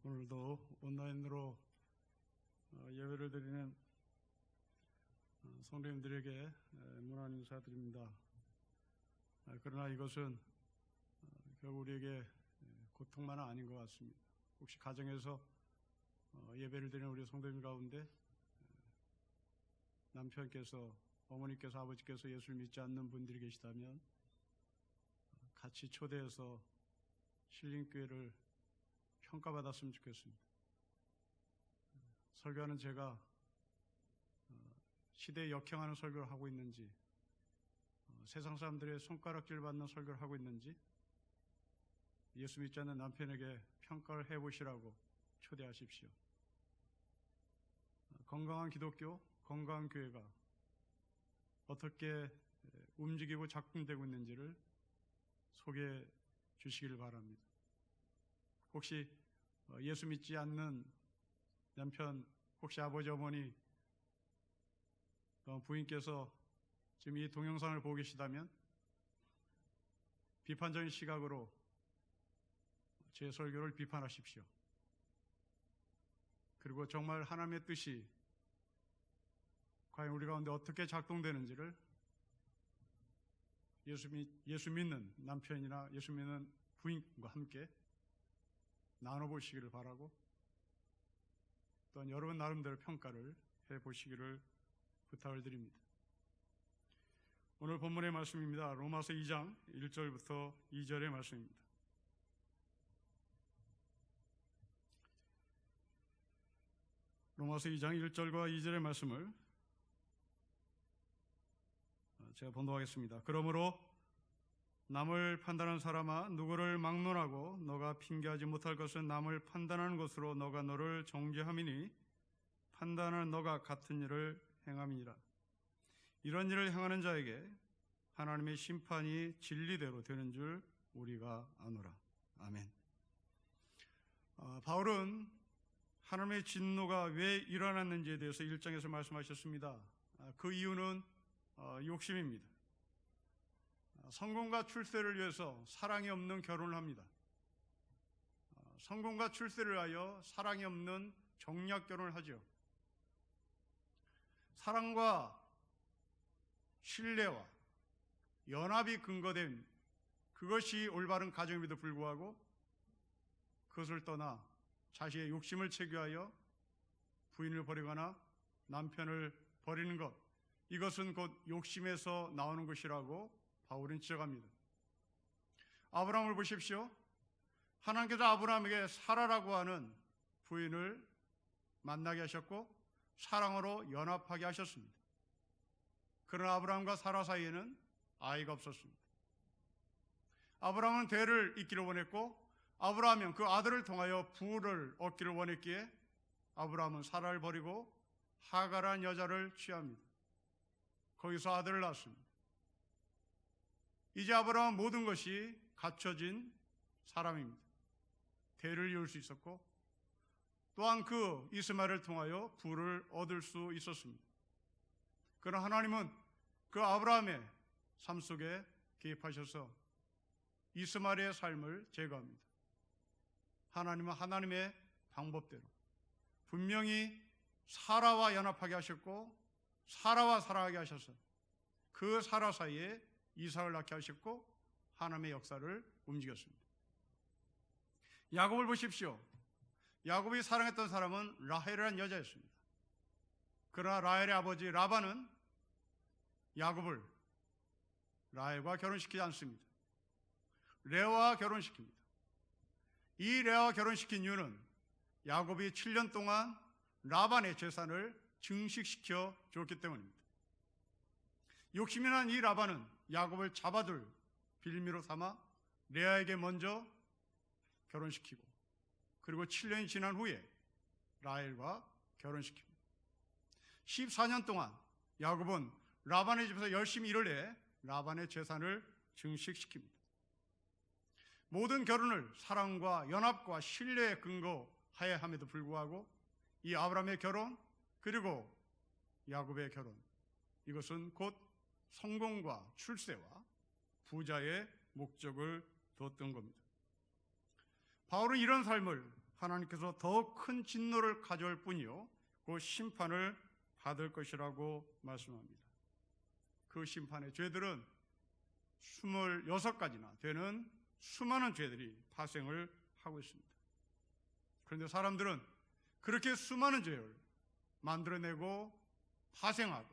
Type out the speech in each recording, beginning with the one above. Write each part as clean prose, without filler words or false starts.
오늘도 온라인으로 예배를 드리는 성도님들에게 문안 인사드립니다. 그러나 이것은 결국 우리에게 고통만은 아닌 것 같습니다. 혹시 가정에서 예배를 드리는 우리 성도님 가운데 남편께서, 어머니께서, 아버지께서 예수를 믿지 않는 분들이 계시다면 같이 초대해서 신림교회를 평가받았으면 좋겠습니다. 설교하는 제가 시대에 역행하는 설교를 하고 있는지, 세상 사람들의 손가락질 받는 설교를 하고 있는지 예수 믿지 않는 남편에게 평가를 해보시라고 초대하십시오. 건강한 기독교, 건강한 교회가 어떻게 움직이고 작동되고 있는지를 소개해 주시기를 바랍니다. 혹시 예수 믿지 않는 남편, 혹시 아버지, 어머니, 부인께서 지금 이 동영상을 보고 계시다면 비판적인 시각으로 제 설교를 비판하십시오. 그리고 정말 하나님의 뜻이 과연 우리 가운데 어떻게 작동되는지를 예수 믿는 남편이나 예수 믿는 부인과 함께 나눠보시기를 바라고, 또한 여러분 나름대로 평가를 해보시기를 부탁을 드립니다. 오늘 본문의 말씀입니다. 로마서 2장 1절부터 2절의 말씀입니다. 로마서 2장 1절과 2절의 말씀을 제가 번독하겠습니다. 그러므로 남을 판단하는 사람아, 누구를 막론하고 너가 핑계하지 못할 것은 남을 판단하는 것으로 너가 너를 정죄함이니 판단하는 너가 같은 일을 행함이니라. 이런 일을 행하는 자에게 하나님의 심판이 진리대로 되는 줄 우리가 아노라. 아멘. 바울은 하나님의 진노가 왜 일어났는지에 대해서 1장에서 말씀하셨습니다. 그 이유는 욕심입니다. 성공과 출세를 위해서 사랑이 없는 결혼을 합니다. 성공과 출세를 위하여 사랑이 없는 정략 결혼을 하죠. 사랑과 신뢰와 연합이 근거된 그것이 올바른 가정임에도 불구하고 그것을 떠나 자신의 욕심을 채교하여 부인을 버리거나 남편을 버리는 것, 이것은 곧 욕심에서 나오는 것이라고 바울은 지적합니다. 아브라함을 보십시오. 하나님께서 아브라함에게 사라라고 하는 부인을 만나게 하셨고 사랑으로 연합하게 하셨습니다. 그러나 아브라함과 사라 사이에는 아이가 없었습니다. 아브라함은 대를 잇기를 원했고 아브라함은 그 아들을 통하여 부를 얻기를 원했기에 아브라함은 사라를 버리고 하가라는 여자를 취합니다. 거기서 아들을 낳았습니다. 이제 아브라함은 모든 것이 갖춰진 사람입니다. 대를 이을 수 있었고 또한 그 이스마엘을 통하여 부를 얻을 수 있었습니다. 그러나 하나님은 그 아브라함의 삶 속에 개입하셔서 이스마엘의 삶을 제거합니다. 하나님은 하나님의 방법대로 분명히 사라와 연합하게 하셨고 사라와 사랑하게 하셔서 그 사라 사이에 이삭을 낳게 하셨고 하나님의 역사를 움직였습니다. 야곱을 보십시오. 야곱이 사랑했던 사람은 라헬이라는 여자였습니다. 그러나 라헬의 아버지 라반은 야곱을 라헬과 결혼시키지 않습니다. 레아와 결혼시킵니다. 이 레아와 결혼시킨 이유는 야곱이 7년 동안 라반의 재산을 증식시켜 줬기 때문입니다. 욕심이 난 이 라반은 야곱을 잡아둘 빌미로 삼아 레아에게 먼저 결혼시키고 그리고 7년이 지난 후에 라헬과 결혼시킵니다. 14년 동안 야곱은 라반의 집에서 열심히 일을 해 라반의 재산을 증식시킵니다. 모든 결혼을 사랑과 연합과 신뢰에 근거하여 함에도 불구하고 이 아브라함의 결혼 그리고 야곱의 결혼, 이것은 곧 성공과 출세와 부자의 목적을 두었던 겁니다. 바울은 이런 삶을 하나님께서 더 큰 진노를 가져올 뿐이요 그 심판을 받을 것이라고 말씀합니다. 그 심판의 죄들은 26가지나 되는 수많은 죄들이 파생을 하고 있습니다. 그런데 사람들은 그렇게 수많은 죄를 만들어내고 파생하고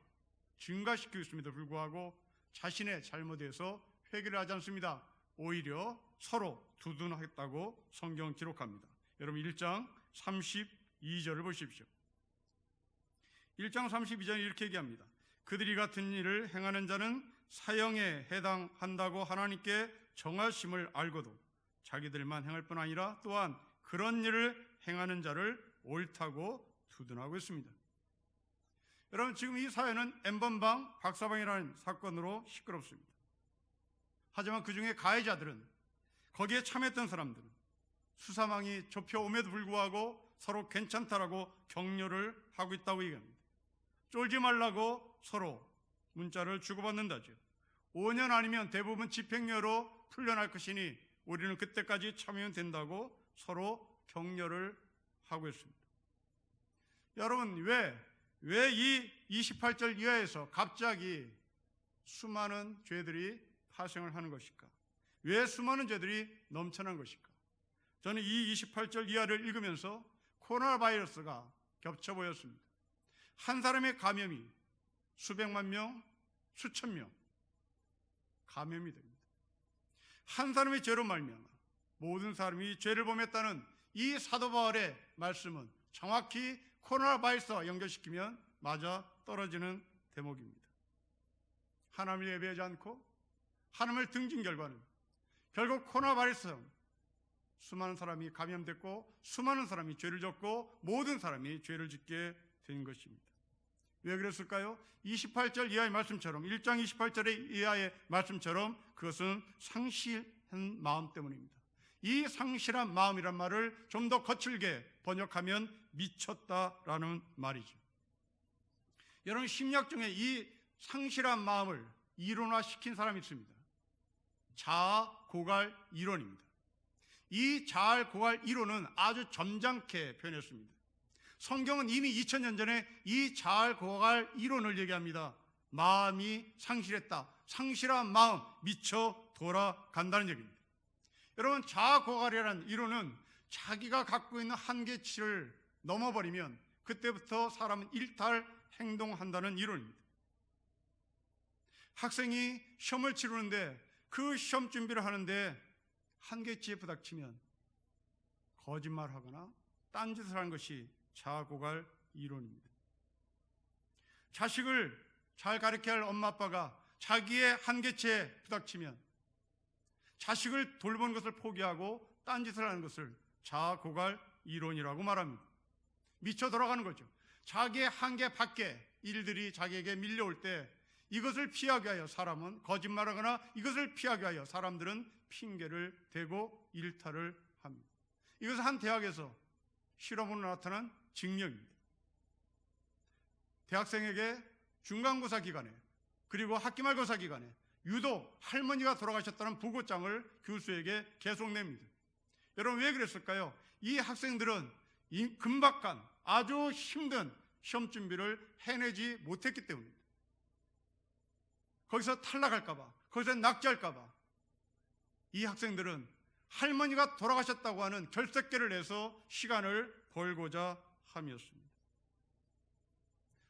증가시키고 있음에도 불구하고 자신의 잘못에서 회개를 하지 않습니다. 오히려 서로 두둔하겠다고 성경 기록합니다. 여러분 1장 32절을 보십시오. 1장 32절에 이렇게 얘기합니다. 그들이 같은 일을 행하는 자는 사형에 해당한다고 하나님께 정하심을 알고도 자기들만 행할 뿐 아니라 또한 그런 일을 행하는 자를 옳다고 두둔하고 있습니다. 여러분 지금 이 사회는 N번방 박사방이라는 사건으로 시끄럽습니다. 하지만 그 중에 가해자들은, 거기에 참여했던 사람들은 수사망이 좁혀옴에도 불구하고 서로 괜찮다라고 격려를 하고 있다고 얘기합니다. 쫄지 말라고 서로 문자를 주고받는다죠. 5년 아니면 대부분 집행유예로 풀려날 것이니 우리는 그때까지 참여하면 된다고 서로 격려를 하고 있습니다. 여러분 왜 이 28절 이하에서 갑자기 수많은 죄들이 파생을 하는 것일까? 왜 수많은 죄들이 넘쳐난 것일까? 저는 이 28절 이하를 읽으면서 코로나 바이러스가 겹쳐 보였습니다. 한 사람의 감염이 수백만 명, 수천 명 감염이 됩니다. 한 사람의 죄로 말미암아 모든 사람이 죄를 범했다는 이 사도 바울의 말씀은 정확히 코로나 바이러스와 연결시키면 맞아 떨어지는 대목입니다. 하나님을 예배하지 않고 하나님을 등진 결과는 결국 코로나 바이러스 수많은 사람이 감염됐고 수많은 사람이 죄를 졌고 모든 사람이 죄를 짓게 된 것입니다. 왜 그랬을까요? 28절 이하의 말씀처럼 1장 28절의 이하의 말씀처럼 그것은 상실한 마음 때문입니다. 이 상실한 마음이란 말을 좀 더 거칠게 번역하면 미쳤다라는 말이죠. 여러분 심리학 중에 이 상실한 마음을 이론화시킨 사람이 있습니다. 자아 고갈 이론입니다. 이 자아 고갈 이론은 아주 점잖게 표현했습니다. 성경은 이미 2000년 전에 이 자아 고갈 이론을 얘기합니다. 마음이 상실했다. 상실한 마음 미쳐 돌아간다는 얘기입니다. 여러분 자아 고갈이라는 이론은 자기가 갖고 있는 한계치를 넘어버리면 그때부터 사람은 일탈 행동한다는 이론입니다. 학생이 시험을 치르는데 그 시험 준비를 하는데 한계치에 부닥치면 거짓말하거나 딴짓을 하는 것이 자아 고갈 이론입니다. 자식을 잘 가르쳐야 할 엄마 아빠가 자기의 한계치에 부닥치면 자식을 돌보는 것을 포기하고 딴짓을 하는 것을 자아 고갈 이론이라고 말합니다. 미쳐 돌아가는 거죠. 자기의 한계 밖에 일들이 자기에게 밀려올 때 이것을 피하기 위하여 사람은 거짓말하거나 이것을 피하기 위하여 사람들은 핑계를 대고 일탈을 합니다. 이것은 한 대학에서 실험으로 나타난 증명입니다. 대학생에게 중간고사 기간에 그리고 학기말고사 기간에 유독 할머니가 돌아가셨다는 부고장을 교수에게 계속 냅니다. 여러분 왜 그랬을까요? 이 학생들은 금박한 아주 힘든 시험 준비를 해내지 못했기 때문입니다. 거기서 탈락할까봐, 거기서 낙제할까봐 이 학생들은 할머니가 돌아가셨다고 하는 결석계를 내서 시간을 벌고자 함이었습니다.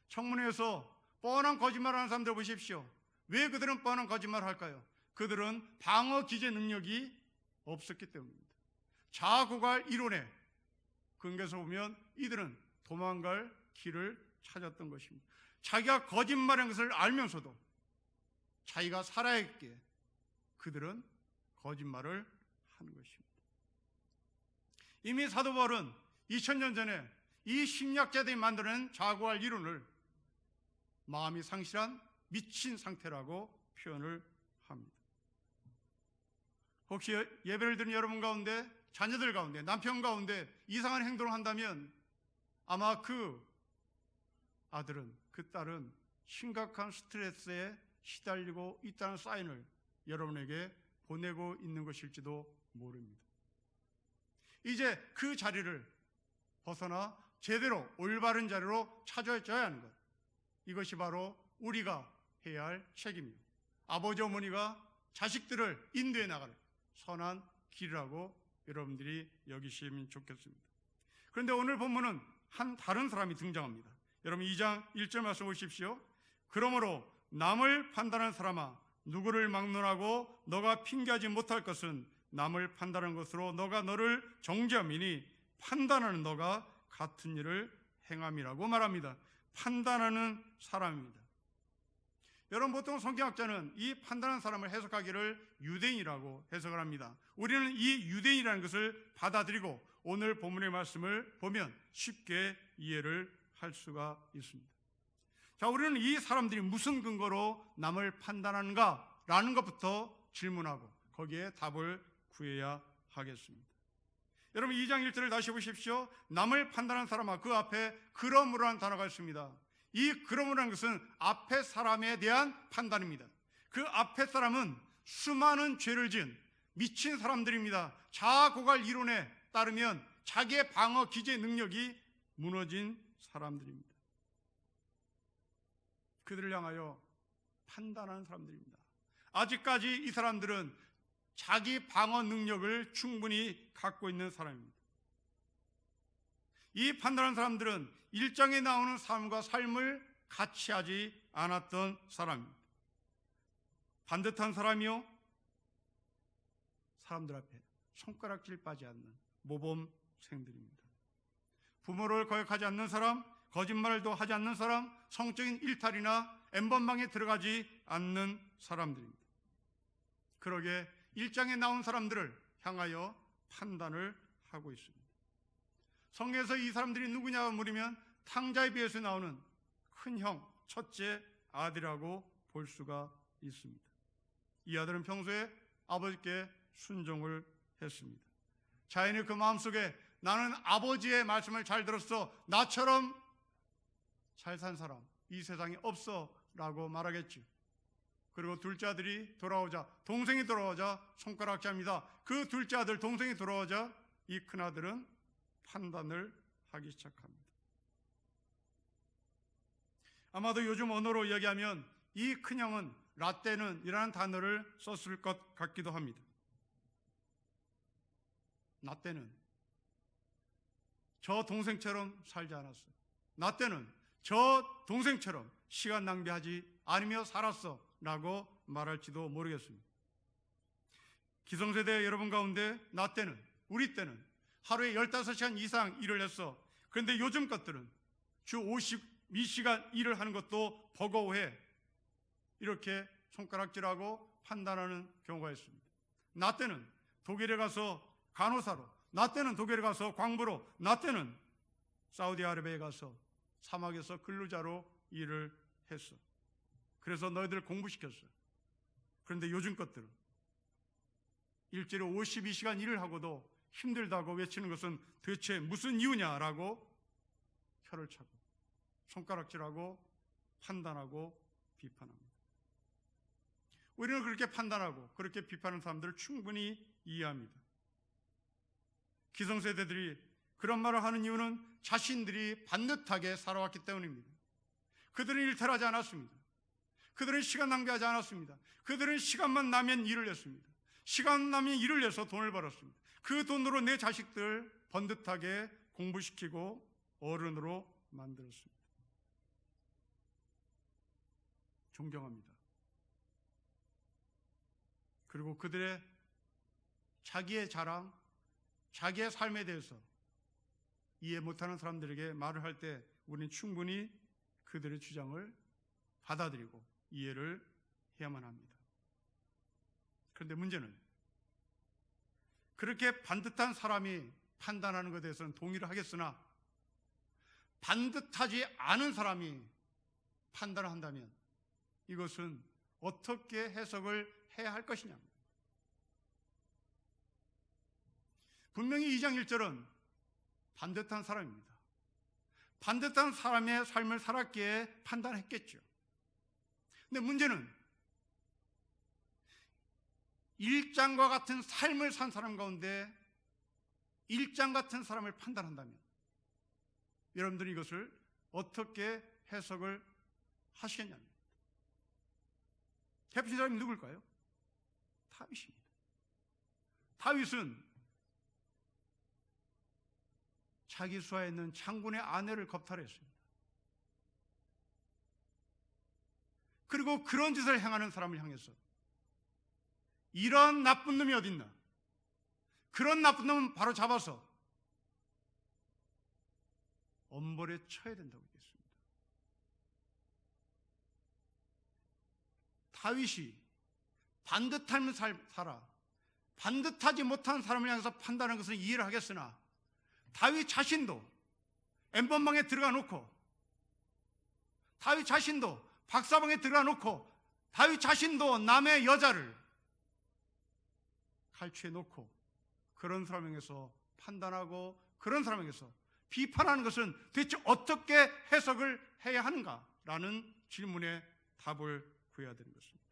청문회에서 뻔한 거짓말하는 사람들 보십시오. 왜 그들은 뻔한 거짓말을 할까요? 그들은 방어 기제 능력이 없었기 때문입니다. 자아 고갈 이론에 근거에서 보면 이들은 도망갈 길을 찾았던 것입니다. 자기가 거짓말한 것을 알면서도 자기가 살아야 했기에 그들은 거짓말을 하는 것입니다. 이미 사도 바울은 2000년 전에 이 심리학자들이 만드는 자아 고갈 이론을 마음이 상실한 미친 상태라고 표현을 합니다. 혹시 예배를 드린 여러분 가운데, 자녀들 가운데, 남편 가운데 이상한 행동을 한다면 아마 그 아들은, 그 딸은 심각한 스트레스에 시달리고 있다는 사인을 여러분에게 보내고 있는 것일지도 모릅니다. 이제 그 자리를 벗어나 제대로 올바른 자리로 찾아줘야 하는 것, 이것이 바로 우리가 해야 할 책임입니다. 아버지 어머니가 자식들을 인도해 나갈 선한 길이라고 여러분들이 여기시면 좋겠습니다. 그런데 오늘 본문은 한 다른 사람이 등장합니다. 여러분 2장 1절 말씀 보십시오. 그러므로 남을 판단하는 사람아, 누구를 막론하고 너가 핑계하지 못할 것은 남을 판단하는 것으로 너가 너를 정죄함이니 판단하는 너가 같은 일을 행함이라고 말합니다. 판단하는 사람입니다. 여러분, 보통 성경학자는 이 판단하는 사람을 해석하기를 유대인이라고 해석을 합니다. 우리는 이 유대인이라는 것을 받아들이고 오늘 본문의 말씀을 보면 쉽게 이해를 할 수가 있습니다. 자, 우리는 이 사람들이 무슨 근거로 남을 판단하는가 라는 것부터 질문하고 거기에 답을 구해야 하겠습니다. 여러분 2장 1절을 다시 보십시오. 남을 판단하는 사람아, 그 앞에 그러므로라는 단어가 있습니다. 이 그러므로라는 것은 앞에 사람에 대한 판단입니다. 그 앞에 사람은 수많은 죄를 지은 미친 사람들입니다. 자아고갈 이론에 따르면 자기의 방어 기제 능력이 무너진 사람들입니다. 그들을 향하여 판단하는 사람들입니다. 아직까지 이 사람들은 자기 방어 능력을 충분히 갖고 있는 사람입니다. 이 판단하는 사람들은 1장에 나오는 삶과 삶을 같이 하지 않았던 사람입니다. 반듯한 사람이요, 사람들 앞에 손가락질 빠지 않는 모범생들입니다. 부모를 거역하지 않는 사람, 거짓말도 하지 않는 사람, 성적인 일탈이나 엠번방에 들어가지 않는 사람들입니다. 그러게 1장에 나온 사람들을 향하여 판단을 하고 있습니다. 성경에서 이 사람들이 누구냐고 물으면 탕자의 비유에서 나오는 큰형, 첫째 아들이라고 볼 수가 있습니다. 이 아들은 평소에 아버지께 순종을 했습니다. 자연히 그 마음속에 나는 아버지의 말씀을 잘 들었어, 나처럼 잘 산 사람 이 세상에 없어 라고 말하겠죠. 그리고 둘째 아들이 돌아오자, 동생이 돌아오자 손가락질합니다. 그 둘째 아들, 동생이 돌아오자 이 큰아들은 판단을 하기 시작합니다. 아마도 요즘 언어로 이야기하면 이 큰형은 라떼는 이라는 단어를 썼을 것 같기도 합니다. 나 때는 저 동생처럼 살지 않았어. 나 때는 저 동생처럼 시간 낭비하지 않으며 살았어 라고 말할지도 모르겠습니다. 기성세대 여러분 가운데 나 때는, 우리 때는 하루에 15시간 이상 일을 했어. 그런데 요즘 것들은 주 52시간 일을 하는 것도 버거워해. 이렇게 손가락질하고 판단하는 경우가 있습니다. 나 때는 독일에 가서 간호사로, 나 때는 독일에 가서 광부로, 나 때는 사우디아라비아에 가서 사막에서 근로자로 일을 했어. 그래서 너희들 공부시켰어. 그런데 요즘 것들은 일주일에 52시간 일을 하고도 힘들다고 외치는 것은 대체 무슨 이유냐라고 혀를 차고 손가락질하고 판단하고 비판합니다. 우리는 그렇게 판단하고 그렇게 비판하는 사람들을 충분히 이해합니다. 기성세대들이 그런 말을 하는 이유는 자신들이 반듯하게 살아왔기 때문입니다. 그들은 일탈하지 않았습니다. 그들은 시간 낭비하지 않았습니다. 그들은 시간만 나면 일을 했습니다. 시간 나면 일을 내서 돈을 벌었습니다. 그 돈으로 내 자식들 번듯하게 공부시키고 어른으로 만들었습니다. 존경합니다. 그리고 그들의 자기의 자랑, 자기의 삶에 대해서 이해 못하는 사람들에게 말을 할 때 우리는 충분히 그들의 주장을 받아들이고 이해를 해야만 합니다. 그런데 문제는 그렇게 반듯한 사람이 판단하는 것에 대해서는 동의를 하겠으나 반듯하지 않은 사람이 판단을 한다면 이것은 어떻게 해석을 해야 할 것이냐입니다. 분명히 2장 1절은 반듯한 사람입니다. 반듯한 사람의 삶을 살았기에 판단했겠죠. 근데 문제는 1장과 같은 삶을 산 사람 가운데 1장 같은 사람을 판단한다면 여러분들이 이것을 어떻게 해석을 하시겠냐는 대표적인 사람이 누굴까요? 다윗입니다. 다윗은 자기 수하에 있는 장군의 아내를 겁탈했습니다. 그리고 그런 짓을 행하는 사람을 향해서 이런 나쁜 놈이 어딨나? 그런 나쁜 놈은 바로 잡아서 엄벌에 쳐야 된다고 했습니다. 다윗이 반듯한 살아 반듯하지 못한 사람을 향해서 판단하는 것은 이해를 하겠으나 다윗 자신도 엠번방에 들어가 놓고 다윗 자신도 박사방에 들어가 놓고 다윗 자신도 남의 여자를 갈취해 놓고 그런 사람에게서 판단하고 그런 사람에게서 비판하는 것은 도대체 어떻게 해석을 해야 하는가라는 질문에 답을 구해야 되는 것입니다.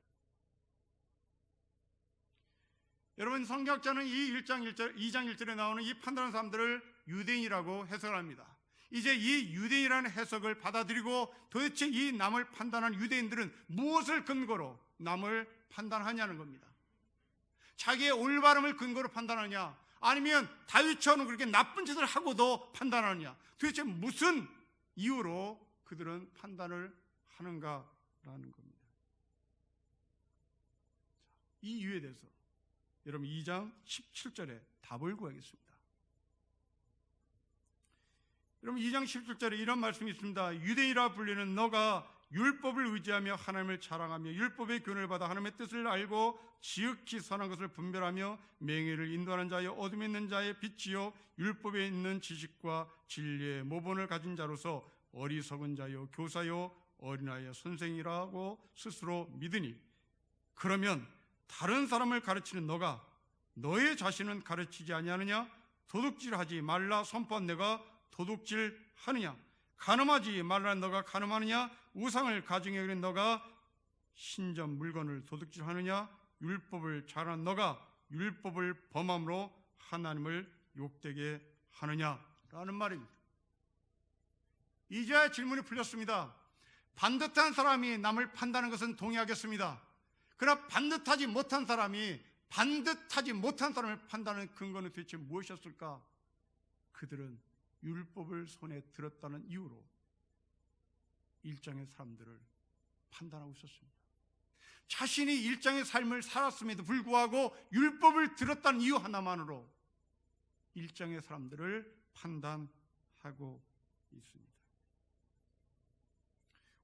여러분, 성경학자는 이 2장 1절에 나오는 이 판단하는 사람들을 유대인이라고 해석을 합니다. 이제 이 유대인이라는 해석을 받아들이고 도대체 이 남을 판단하는 유대인들은 무엇을 근거로 남을 판단하냐는 겁니다. 자기의 올바름을 근거로 판단하냐, 아니면 다윗처럼 그렇게 나쁜 짓을 하고도 판단하느냐, 도대체 무슨 이유로 그들은 판단을 하는가라는 겁니다. 이 이유에 대해서 여러분 2장 17절에 답을 구하겠습니다. 여러분 2장 17절에 이런 말씀이 있습니다. 유대인이라 불리는 너가 율법을 의지하며 하나님을 자랑하며 율법의 교훈을 받아 하나님의 뜻을 알고 지극히 선한 것을 분별하며 맹의를 인도하는 자여 어둠에 있는 자의 빛이요 율법에 있는 지식과 진리의 모본을 가진 자로서 어리석은 자여 교사요 어린아이여 선생이라고 스스로 믿으니 그러면 다른 사람을 가르치는 너가 너의 자신은 가르치지 아니하느냐? 도둑질하지 말라 선포한 내가 도둑질하느냐? 간음하지 말라 너가 간음하느냐? 우상을 가증히 여기는 너가 신전 물건을 도둑질하느냐? 율법을 잘하는 너가 율법을 범함으로 하나님을 욕되게 하느냐라는 말입니다. 이제 질문이 풀렸습니다. 반듯한 사람이 남을 판단하는 것은 동의하겠습니다. 그러나 반듯하지 못한 사람을 판단하는 근거는 도대체 무엇이었을까? 그들은 율법을 손에 들었다는 이유로 일장의 사람들을 판단하고 있었습니다. 자신이 일장의 삶을 살았음에도 불구하고 율법을 들었다는 이유 하나만으로 일장의 사람들을 판단하고 있습니다.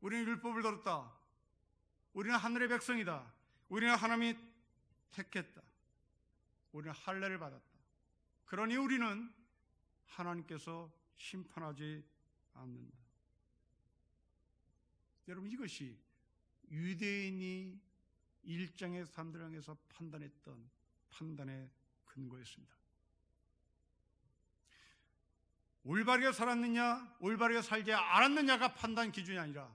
우리는 율법을 들었다. 우리는 하늘의 백성이다. 우리는 하나님이 택했다. 우리는 할례를 받았다. 그러니 우리는 하나님께서 심판하지 않는다. 여러분, 이것이 유대인이 일장의 사람들을 향해서 판단했던 판단의 근거였습니다. 올바르게 살았느냐, 올바르게 살지 않았느냐가 판단 기준이 아니라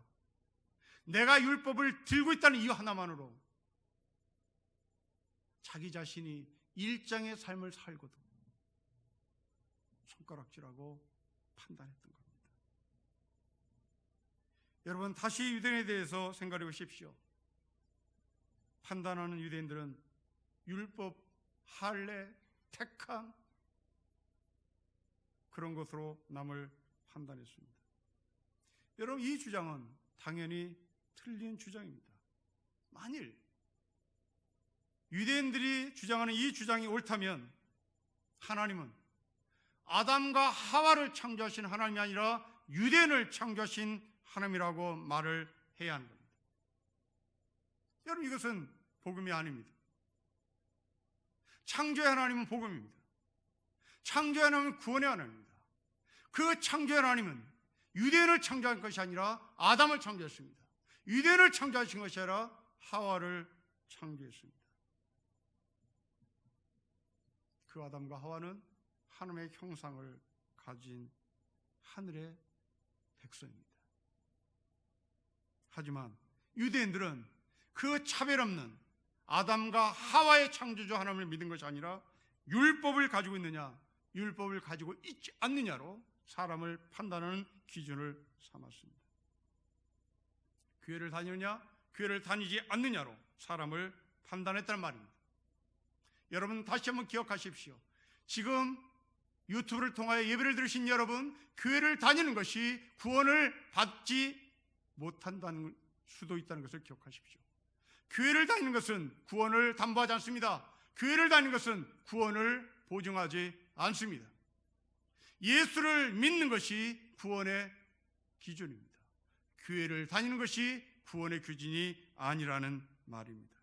내가 율법을 들고 있다는 이유 하나만으로 자기 자신이 일장의 삶을 살고도 손가락질하고 판단했던 겁니다. 여러분, 다시 유대인에 대해서 생각해 보십시오. 판단하는 유대인들은 율법, 할례, 택함 그런 것으로 남을 판단했습니다. 여러분, 이 주장은 당연히 틀린 주장입니다. 만일 유대인들이 주장하는 이 주장이 옳다면 하나님은 아담과 하와를 창조하신 하나님이 아니라 유대인을 창조하신 하나님이라고 말을 해야 하는 겁니다. 여러분, 이것은 복음이 아닙니다. 창조의 하나님은 복음입니다. 창조의 하나님은 구원의 하나님입니다. 그 창조의 하나님은 유대인을 창조한 것이 아니라 아담을 창조했습니다. 유대인을 창조하신 것이 아니라 하와를 창조했습니다. 그 아담과 하와는 하나님의 형상을 가진 하늘의 백성입니다. 하지만 유대인들은 그 차별 없는 아담과 하와의 창조주 하나님을 믿은 것이 아니라 율법을 가지고 있느냐, 율법을 가지고 있지 않느냐로 사람을 판단하는 기준을 삼았습니다. 교회를 다니느냐, 교회를 다니지 않느냐로 사람을 판단했다는 말입니다. 여러분 다시 한번 기억하십시오. 지금 유튜브를 통하여 예배를 들으신 여러분, 교회를 다니는 것이 구원을 받지 못한다는 수도 있다는 것을 기억하십시오. 교회를 다니는 것은 구원을 담보하지 않습니다. 교회를 다니는 것은 구원을 보증하지 않습니다. 예수를 믿는 것이 구원의 기준입니다. 교회를 다니는 것이 구원의 기준이 아니라는 말입니다.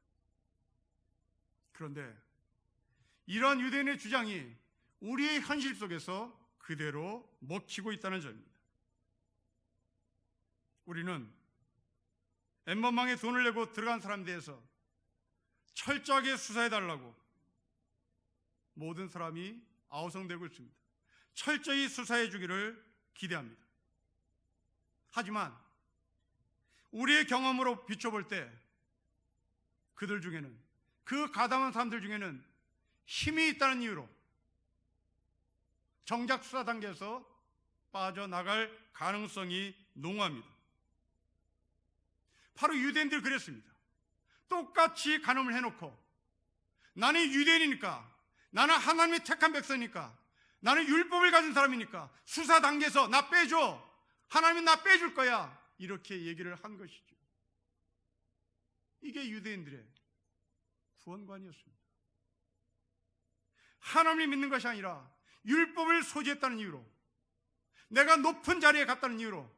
그런데 이러한 유대인의 주장이 우리의 현실 속에서 그대로 먹히고 있다는 점입니다. 우리는 엠번방에 돈을 내고 들어간 사람에 대해서 철저하게 수사해달라고 모든 사람이 아우성되고 있습니다. 철저히 수사해 주기를 기대합니다. 하지만 우리의 경험으로 비춰볼 때 그들 중에는, 그 가담한 사람들 중에는 힘이 있다는 이유로 정작 수사 단계에서 빠져나갈 가능성이 농후합니다. 바로 유대인들이 그랬습니다. 똑같이 간음을 해놓고 나는 유대인이니까, 나는 하나님의 택한 백성이니까, 나는 율법을 가진 사람이니까 수사 단계에서 나 빼줘, 하나님이 나 빼줄 거야, 이렇게 얘기를 한 것이죠. 이게 유대인들의 구원관이었습니다. 하나님을 믿는 것이 아니라 율법을 소지했다는 이유로, 내가 높은 자리에 갔다는 이유로,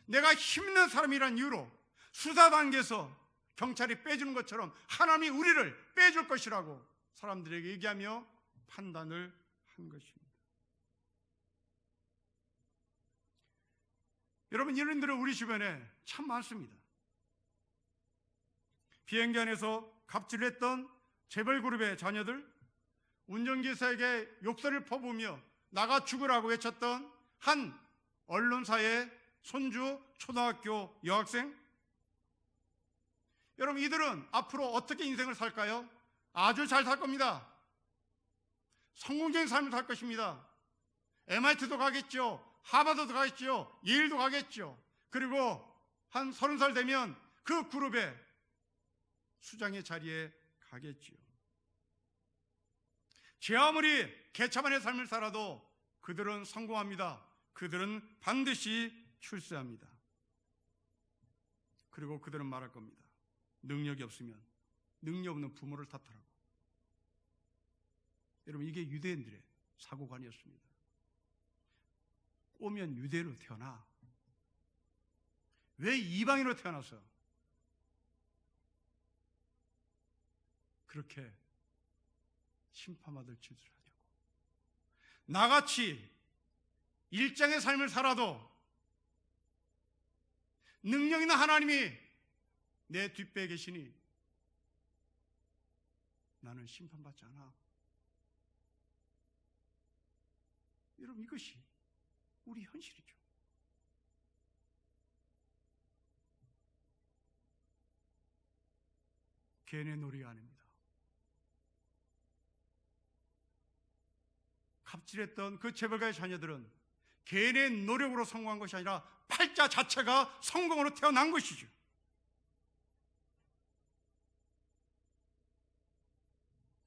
내가 힘있는 사람이라는 이유로 수사 단계에서 경찰이 빼주는 것처럼 하나님이 우리를 빼줄 것이라고 사람들에게 얘기하며 판단을 한 것입니다. 여러분, 이런 일들은 우리 주변에 참 많습니다. 비행기 안에서 갑질했던 재벌그룹의 자녀들, 운전기사에게 욕설을 퍼부으며 나가 죽으라고 외쳤던 한 언론사의 손주 초등학교 여학생, 여러분, 이들은 앞으로 어떻게 인생을 살까요? 아주 잘 살 겁니다. 성공적인 삶을 살 것입니다. MIT도 가겠죠. 하버드도 가겠죠. 예일도 가겠죠. 그리고 한 30살 되면 그 그룹의 수장의 자리에 가겠죠. 제 아무리 개차반의 삶을 살아도 그들은 성공합니다. 그들은 반드시 출세합니다. 그리고 그들은 말할 겁니다. 능력이 없으면 능력 없는 부모를 탓하라고. 여러분, 이게 유대인들의 사고관이었습니다. 오면 유대인으로 태어나. 왜 이방인으로 태어나서 그렇게 심판받을 짓을 하냐고. 나같이 일장의 삶을 살아도 능력 있는 하나님이 내 뒷배에 계시니 나는 심판받지 않아. 여러분, 이것이 우리 현실이죠. 개인의 놀이가 아닙니다. 갑질했던 그 재벌가의 자녀들은 개인의 노력으로 성공한 것이 아니라 팔자 자체가 성공으로 태어난 것이죠.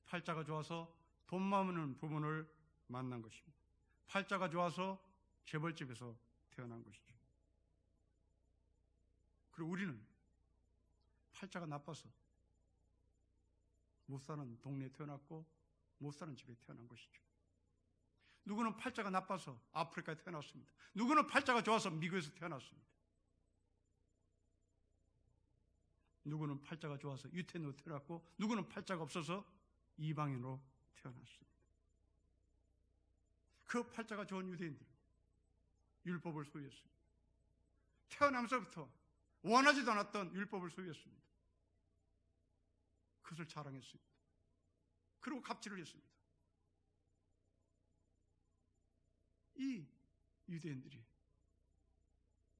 팔자가 좋아서 돈 많은 부분을 만난 것입니다. 팔자가 좋아서 재벌집에서 태어난 것이죠. 그리고 우리는 팔자가 나빠서 못 사는 동네에 태어났고 못 사는 집에 태어난 것이죠. 누구는 팔자가 나빠서 아프리카에 태어났습니다. 누구는 팔자가 좋아서 미국에서 태어났습니다. 누구는 팔자가 좋아서 유태인으로 태어났고 누구는 팔자가 없어서 이방인으로 태어났습니다. 그 팔자가 좋은 유대인들은 율법을 소유했습니다. 태어나면서부터 원하지도 않았던 율법을 소유했습니다. 그것을 자랑했습니다. 그리고 갑질을 했습니다. 이 유대인들이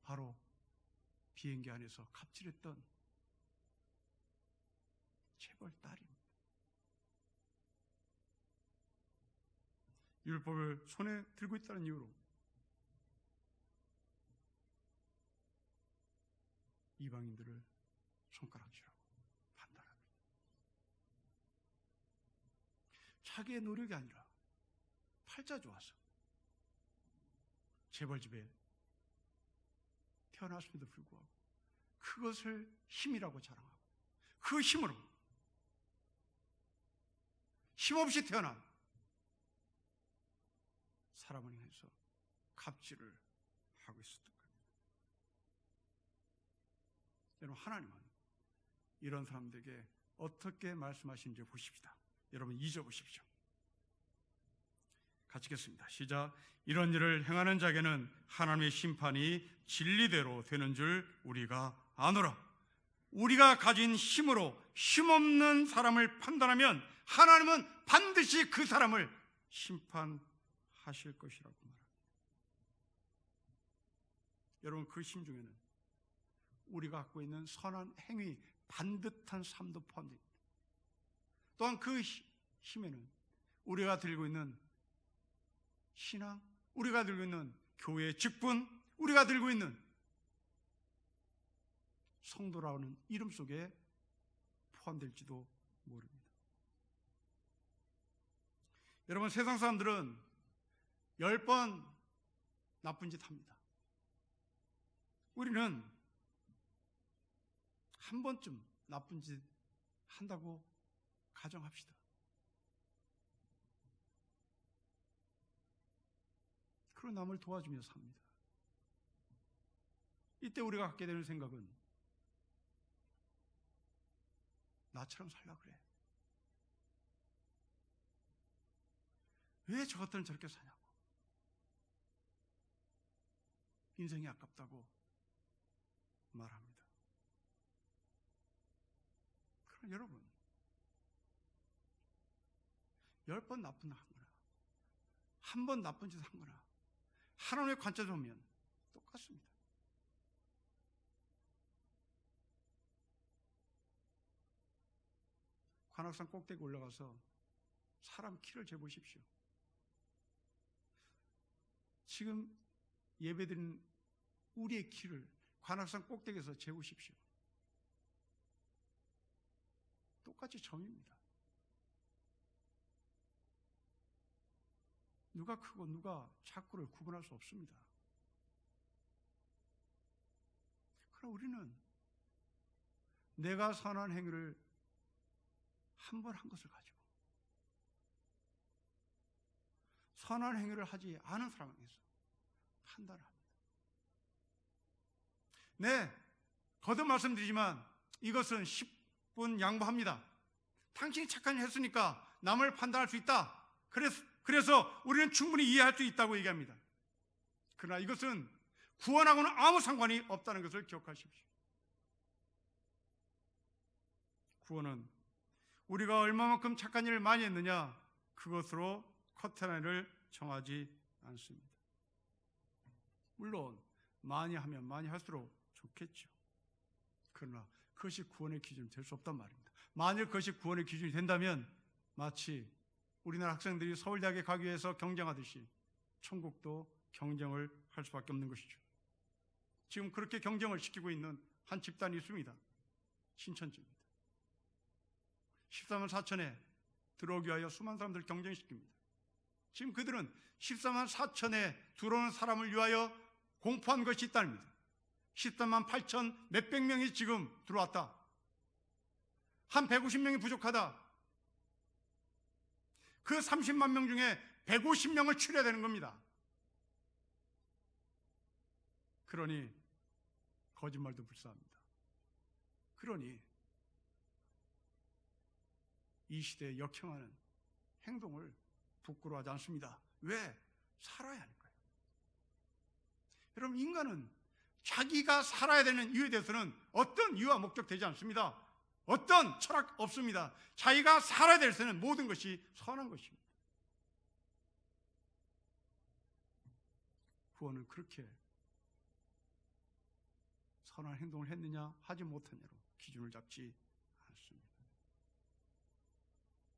바로 비행기 안에서 갑질했던 재벌 딸입니다. 율법을 손에 들고 있다는 이유로 이방인들을 손가락질하고 판단합니다. 자기의 노력이 아니라 팔자 좋아서 재벌집에 태어났음에도 불구하고 그것을 힘이라고 자랑하고 그 힘으로 힘없이 태어난 사람을 향해서 갑질을 하고 있었던 겁니다. 여러분, 하나님은 이런 사람들에게 어떻게 말씀하시는지 보십시다. 여러분, 잊어보십시오. 같이 읽겠습니다. 시작. 이런 일을 행하는 자에게는 하나님의 심판이 진리대로 되는 줄 우리가 아노라. 우리가 가진 힘으로 힘없는 사람을 판단하면 하나님은 반드시 그 사람을 심판하실 것이라고 말합니다. 여러분, 그 힘 중에는 우리가 갖고 있는 선한 행위, 반듯한 삶도 포함됩니다. 또한 그 힘에는 우리가 들고 있는 신앙, 우리가 들고 있는 교회의 직분, 우리가 들고 있는 성도라는 이름 속에 포함될지도 모릅니다. 여러분, 세상 사람들은 10번 나쁜 짓 합니다. 우리는 한 번쯤 나쁜 짓 한다고 가정합시다. 그리고 남을 도와주며 삽니다. 이때 우리가 갖게 되는 생각은 나처럼 살라 그래. 왜 저 것들은 저렇게 사냐고. 인생이 아깝다고 말합니다. 그럼 여러분, 10번 나쁜 짓 한 거나 한 번 나쁜 짓 한 거나 하나님의 관점에서 보면 똑같습니다. 관악산 꼭대기 올라가서 사람 키를 재보십시오. 지금 예배드린 우리의 키를 관악산 꼭대기에서 재보십시오. 똑같이 점입니다. 누가 크고 누가 작고를 구분할 수 없습니다. 그럼 우리는 내가 선한 행위를 한 번 한 것을 가지고 선한 행위를 하지 않은 사람에게서 판단을 합니다. 네, 거듭 말씀드리지만 이것은 10분 양보합니다. 당신이 착한 일 했으니까 남을 판단할 수 있다. 그래서 우리는 충분히 이해할 수 있다고 얘기합니다. 그러나 이것은 구원하고는 아무 상관이 없다는 것을 기억하십시오. 구원은 우리가 얼마만큼 착한 일을 많이 했느냐, 그것으로 커트라인을 정하지 않습니다. 물론 많이 하면 많이 할수록 좋겠죠. 그러나 그것이 구원의 기준이 될 수 없단 말입니다. 만일 그것이 구원의 기준이 된다면 마치 우리나라 학생들이 서울대학에 가기 위해서 경쟁하듯이 천국도 경쟁을 할 수밖에 없는 것이죠. 지금 그렇게 경쟁을 시키고 있는 한 집단이 있습니다. 신천지입니다. 14만 4천에 들어오기 위하여 수많은 사람들을 경쟁시킵니다. 지금 그들은 14만 4천에 들어오는 사람을 위하여 공포한 것이 있답니다. 14만 8천 몇백 명이 지금 들어왔다. 한 150명이 부족하다. 그 30만 명 중에 150명을 추려야 되는 겁니다. 그러니 거짓말도 불사합니다. 그러니 이 시대에 역행하는 행동을 부끄러워하지 않습니다. 왜? 살아야 하니까요. 여러분, 인간은 자기가 살아야 되는 이유에 대해서는 어떤 이유와 목적 되지 않습니다. 어떤 철학 없습니다. 자기가 살아야 될 때는 모든 것이 선한 것입니다. 구원은 그렇게 선한 행동을 했느냐 하지 못했느냐로 기준을 잡지 않습니다.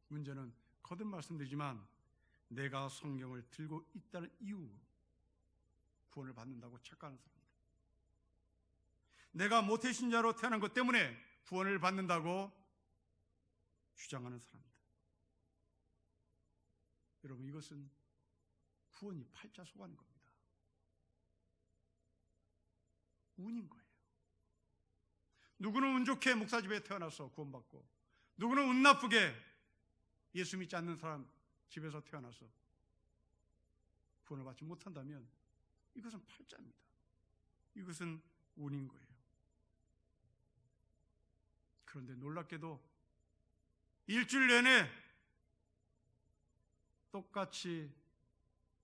문제는 거듭 말씀드리지만 내가 성경을 들고 있다는 이유 구원을 받는다고 착각하는 사람들, 내가 모태신자로 태어난 것 때문에 구원을 받는다고 주장하는 사람입니다. 여러분, 이것은 구원이 팔자 속아는 겁니다. 운인 거예요. 누구는 운 좋게 목사집에 태어나서 구원받고, 누구는 운 나쁘게 예수 믿지 않는 사람 집에서 태어나서 구원을 받지 못한다면 이것은 팔자입니다. 이것은 운인 거예요. 그런데 놀랍게도 일주일 내내 똑같이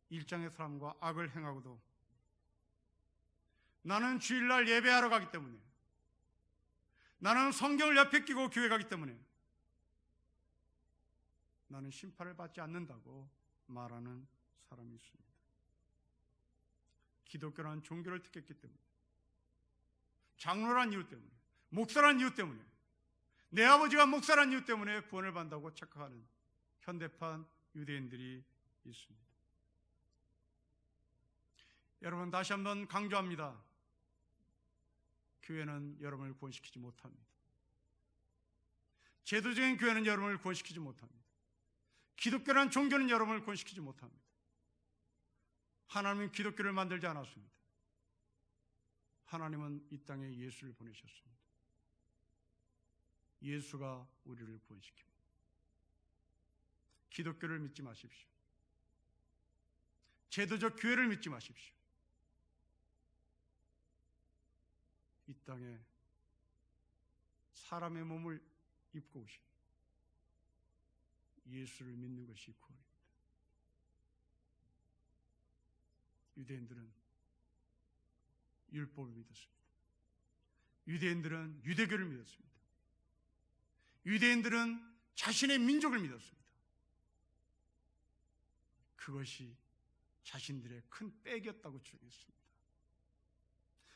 일장의 사람과 악을 행하고도 나는 주일날 예배하러 가기 때문에, 나는 성경을 옆에 끼고 교회 가기 때문에 나는 심판을 받지 않는다고 말하는 사람이 있습니다. 기독교라는 종교를 택했기 때문에, 장로란 이유 때문에, 목사란 이유 때문에, 내 아버지가 목사란 이유 때문에 구원을 받는다고 착각하는 현대판 유대인들이 있습니다. 여러분, 다시 한번 강조합니다. 교회는 여러분을 구원시키지 못합니다. 제도적인 교회는 여러분을 구원시키지 못합니다. 기독교라는 종교는 여러분을 구원시키지 못합니다. 하나님은 기독교를 만들지 않았습니다. 하나님은 이 땅에 예수를 보내셨습니다. 예수가 우리를 구원시킵니다. 기독교를 믿지 마십시오. 제도적 교회를 믿지 마십시오. 이 땅에 사람의 몸을 입고 오신 예수를 믿는 것이 구원입니다. 유대인들은 율법을 믿었습니다. 유대인들은 유대교를 믿었습니다. 유대인들은 자신의 민족을 믿었습니다. 그것이 자신들의 큰 빽이었다고 주장했습니다.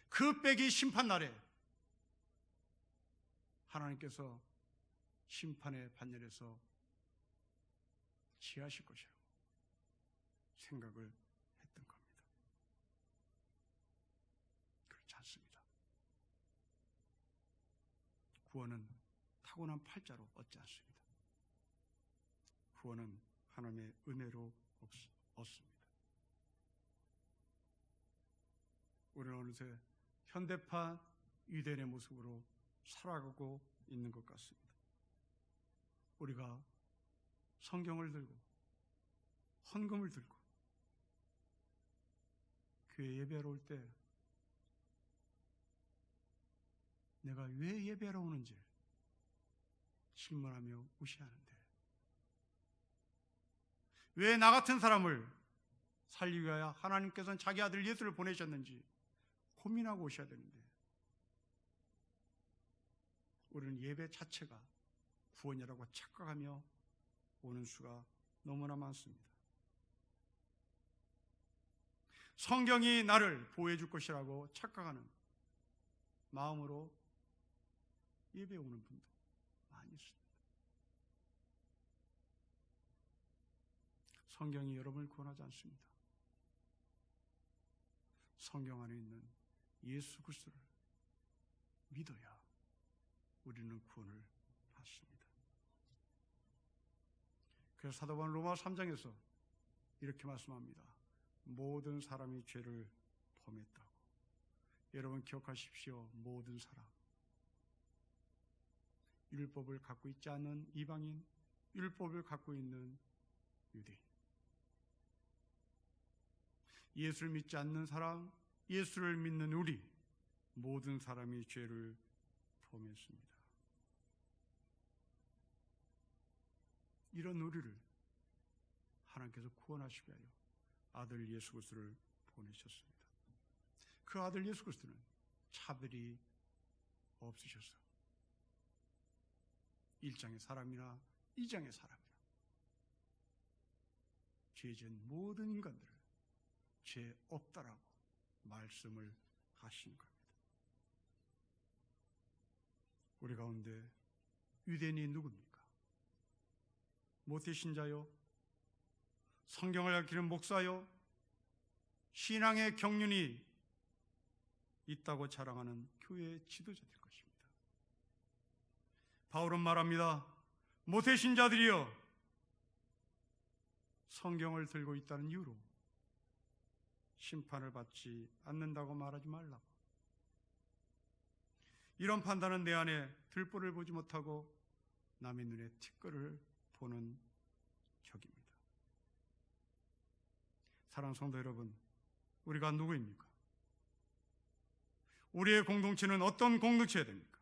그 빽이 심판날에 하나님께서 심판의 반열에서 취하실 것이라고 생각을 했던 겁니다. 그렇지 않습니다. 구원은 타고난 팔자로 얻지 않습니다. 구원은 하나님의 은혜로 얻습니다. 우리는 어느새 현대판 유대인의 모습으로 살아가고 있는 것 같습니다. 우리가 성경을 들고 헌금을 들고 교회 예배하러 올 때 내가 왜 예배하러 오는지 질문하며 무시하는데, 왜 나 같은 사람을 살리기 위하여 하나님께서는 자기 아들 예수를 보내셨는지 고민하고 오셔야 되는데, 우리는 예배 자체가 구원이라고 착각하며 오는 수가 너무나 많습니다. 성경이 나를 보호해 줄 것이라고 착각하는 마음으로 예배 오는 분도 많이 있습니다. 성경이 여러분을 구원하지 않습니다. 성경 안에 있는 예수 그리스도를 믿어야 우리는 구원을 받습니다. 그래서 사도 바울은 로마 3장에서 이렇게 말씀합니다. 모든 사람이 죄를 범했다고. 여러분 기억하십시오. 모든 사람. 율법을 갖고 있지 않은 이방인, 율법을 갖고 있는 유대인, 예수를 믿지 않는 사람, 예수를 믿는 우리, 모든 사람이 죄를 범했습니다. 이런 우리를 하나님께서 구원하시기 위하여 아들 예수 그리스도를 보내셨습니다. 그 아들 예수 그리스도는 차별이 없으셔서 1장의 사람이나 2장의 사람이나 죄 지은 모든 인간들을 죄 없다라고 말씀을 하신 겁니다. 우리 가운데 유대인이 누굽니까? 모태신자요? 성경을 가르치는 목사요? 신앙의 경륜이 있다고 자랑하는 교회의 지도자 될 것입니다. 바울은 말합니다. 모태신자들이여 성경을 들고 있다는 이유로 심판을 받지 않는다고 말하지 말라고. 이런 판단은 내 안에 들보를 보지 못하고 남의 눈에 티끌을 보는 격입니다. 사랑하는 성도 여러분, 우리가 누구입니까? 우리의 공동체는 어떤 공동체여야 됩니까?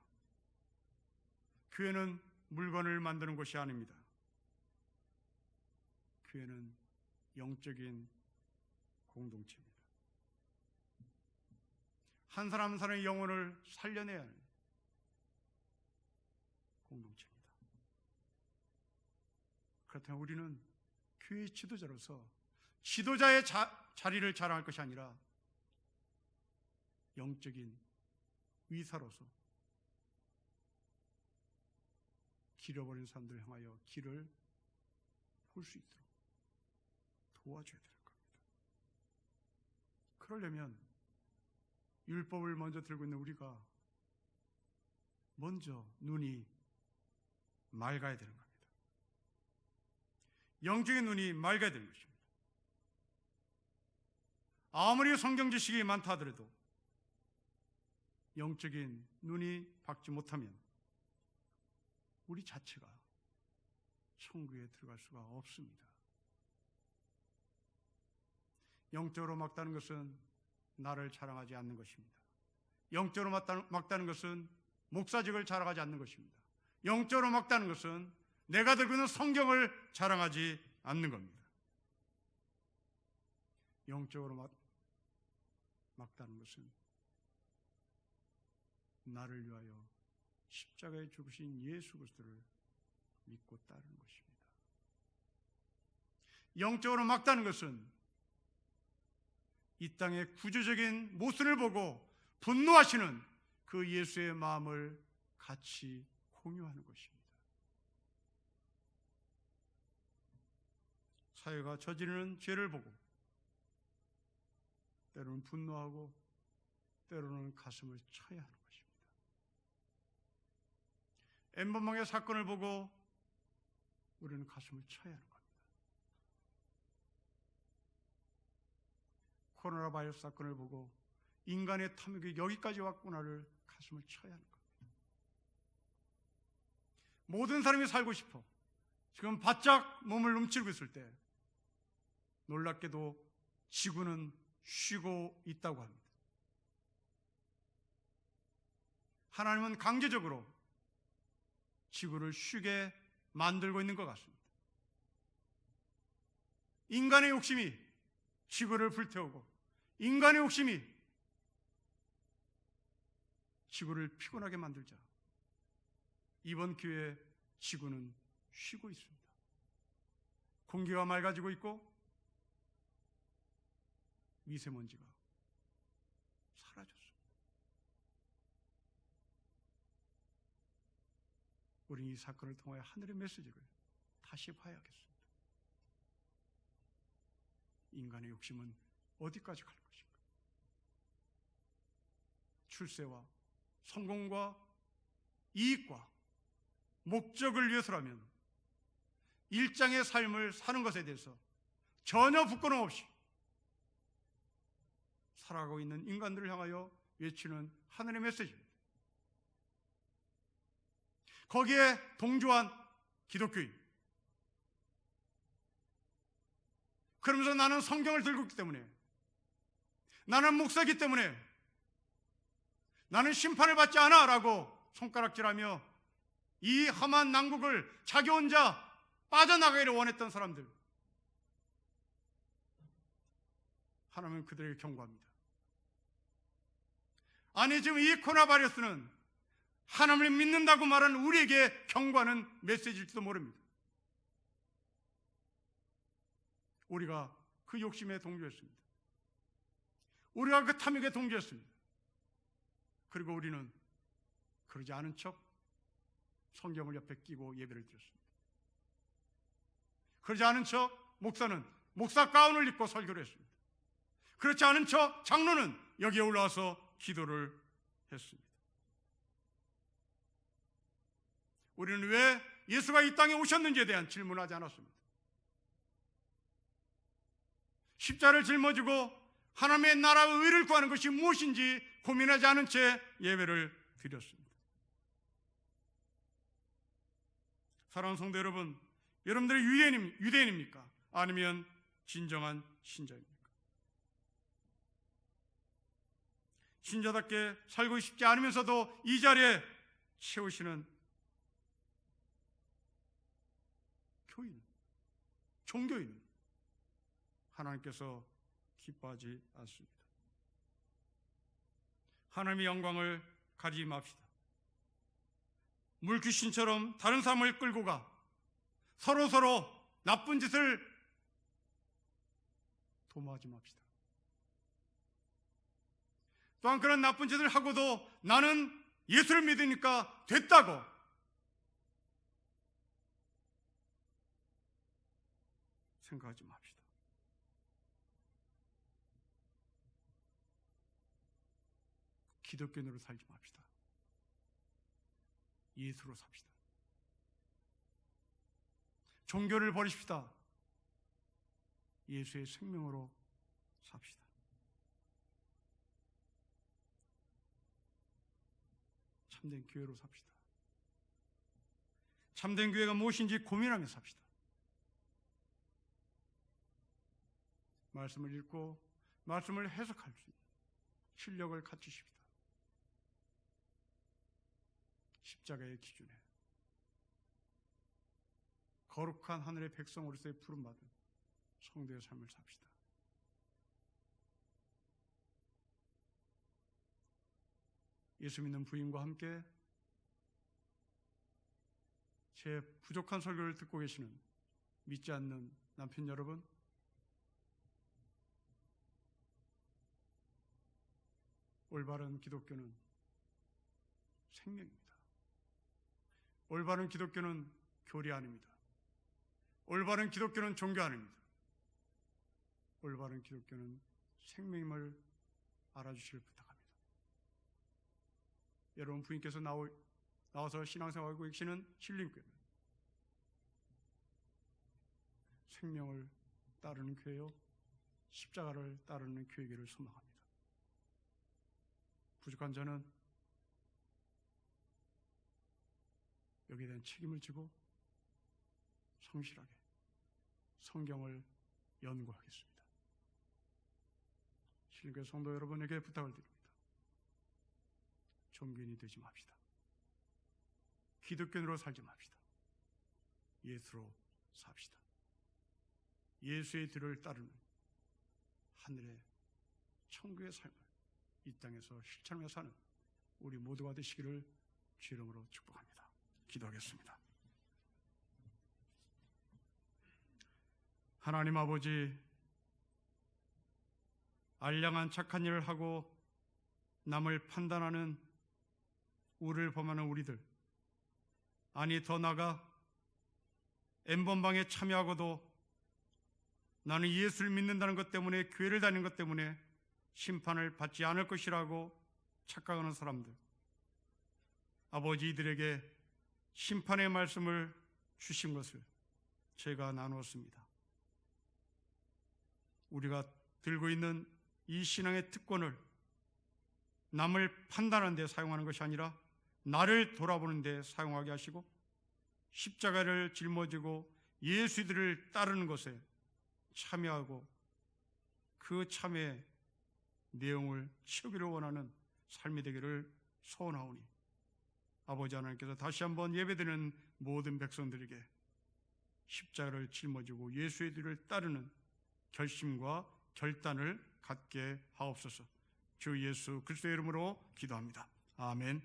교회는 물건을 만드는 곳이 아닙니다. 교회는 영적인 공동체입니다. 한 사람 한 사람의 영혼을 살려내야 하는 공동체입니다. 그렇다면 우리는 교회의 지도자로서 지도자의 자리를 자랑할 것이 아니라 영적인 위사로서 길어버린 사람들을 향하여 길을 볼 수 있도록 도와줘야 될 겁니다. 그러려면 율법을 먼저 들고 있는 우리가 먼저 눈이 맑아야 되는 겁니다. 영적인 눈이 맑아야 되는 것입니다. 아무리 성경 지식이 많다 하더라도 영적인 눈이 밝지 못하면 우리 자체가 천국에 들어갈 수가 없습니다. 영적으로 막다는 것은 나를 자랑하지 않는 것입니다. 영적으로 막다는 것은 목사직을 자랑하지 않는 것입니다. 영적으로 막다는 것은 내가 들고 있는 성경을 자랑하지 않는 겁니다. 영적으로 막다는 것은 나를 위하여 십자가에 죽으신 예수 그리스도를 믿고 따르는 것입니다. 영적으로 막다는 것은 이 땅의 구조적인 모순을 보고 분노하시는 그 예수의 마음을 같이 공유하는 것입니다. 사회가 저지르는 죄를 보고 때로는 분노하고 때로는 가슴을 쳐야 하는 것입니다. 엠번방의 사건을 보고 우리는 가슴을 쳐야 하는 겁니다. 코로나 바이러스 사건을 보고 인간의 탐욕이 여기까지 왔구나를 가슴을 쳐야 하는 겁니다. 모든 사람이 살고 싶어 지금 바짝 몸을 움츠리고 있을 때 놀랍게도 지구는 쉬고 있다고 합니다. 하나님은 강제적으로 지구를 쉬게 만들고 있는 것 같습니다. 인간의 욕심이 지구를 불태우고 인간의 욕심이 지구를 피곤하게 만들자 이번 기회에 지구는 쉬고 있습니다. 공기가 맑아지고 있고 미세먼지가 사라졌습니다. 우리는 이 사건을 통하여 하늘의 메시지를 다시 봐야겠습니다. 인간의 욕심은 어디까지 갈 것인가? 출세와 성공과 이익과 목적을 위해서라면 일장의 삶을 사는 것에 대해서 전혀 부끄러움 없이 살아가고 있는 인간들을 향하여 외치는 하늘의 메시지입니다. 거기에 동조한 기독교인. 그러면서 나는 성경을 들고 있기 때문에, 나는 목사이기 때문에, 나는 심판을 받지 않아 라고 손가락질하며 이 험한 난국을 자기 혼자 빠져나가기를 원했던 사람들, 하나님은 그들에게 경고합니다. 아니, 지금 이 코로나 바이러스는 하나님을 믿는다고 말하는 우리에게 경고하는 메시지일지도 모릅니다. 우리가 그 욕심에 동조했습니다. 우리가 그 탐욕에 동조했습니다. 그리고 우리는 그러지 않은 척 성경을 옆에 끼고 예배를 드렸습니다. 그러지 않은 척 목사는 목사 가운을 입고 설교를 했습니다. 그렇지 않은 척 장로는 여기에 올라와서 기도를 했습니다. 우리는 왜 예수가 이 땅에 오셨는지에 대한 질문하지 않았습니다. 십자를 짊어지고 하나님의 나라의 의를 구하는 것이 무엇인지 고민하지 않은 채 예배를 드렸습니다. 사랑하는 성도 여러분, 여러분들이 유대인입니까? 아니면 진정한 신자입니까? 신자답게 살고 싶지 않으면서도 이 자리에 세우시는 교인, 종교인 하나님께서 기뻐하지 않습니다. 하나님의 영광을 가리지 맙시다. 물귀신처럼 다른 사람을 끌고 가 서로 나쁜 짓을 도모하지 맙시다. 또한 그런 나쁜 짓을 하고도 나는 예수를 믿으니까 됐다고 생각하지 맙시다. 기독교인으로 살지 맙시다. 예수로 삽시다. 종교를 버리십시다. 예수의 생명으로 삽시다. 참된 교회로 삽시다. 참된 교회가 무엇인지 고민하며 삽시다. 말씀을 읽고 말씀을 해석할 수 있는 실력을 갖추십시다. 십자가의 기준에 거룩한 하늘의 백성으로서의 부름받은 성도의 삶을 삽시다. 예수 믿는 부인과 함께 제 부족한 설교를 듣고 계시는 믿지 않는 남편 여러분, 올바른 기독교는 생명입니다. 올바른 기독교는 교리 아닙니다. 올바른 기독교는 종교 아닙니다. 올바른 기독교는 생명임을 알아주시길 부탁합니다. 여러분 부인께서 나와서 신앙생활하고 계시는 신림교회는 생명을 따르는 교회요, 십자가를 따르는 교회기를 소망합니다. 부족한 자는 여기에 대한 책임을 지고 성실하게 성경을 연구하겠습니다. 신림교회 성도 여러분에게 부탁을 드립니다. 종교인이 되지 맙시다. 기독교인으로 살지 맙시다. 예수로 삽시다. 예수의 뒤를 따르는 하늘의 천국의 삶을 이 땅에서 실천하며 사는 우리 모두가 되시기를 주 이름으로 축복합니다. 기도하겠습니다. 하나님 아버지, 알량한 착한 일을 하고 남을 판단하는 우리를 범하는 우리들, 아니 더 나아가 엠번방에 참여하고도 나는 예수를 믿는다는 것 때문에, 교회를 다니는 것 때문에 심판을 받지 않을 것이라고 착각하는 사람들, 아버지, 이들에게 심판의 말씀을 주신 것을 제가 나누었습니다. 우리가 들고 있는 이 신앙의 특권을 남을 판단하는 데 사용하는 것이 아니라 나를 돌아보는 데 사용하게 하시고, 십자가를 짊어지고 예수들을 따르는 것에 참여하고 그 참여의 내용을 채우기를 원하는 삶이 되기를 소원하오니, 아버지 하나님께서 다시 한번 예배드리는 모든 백성들에게 십자가를 짊어지고 예수의 뒤를 따르는 결심과 결단을 갖게 하옵소서. 주 예수 그리스도의 이름으로 기도합니다. 아멘.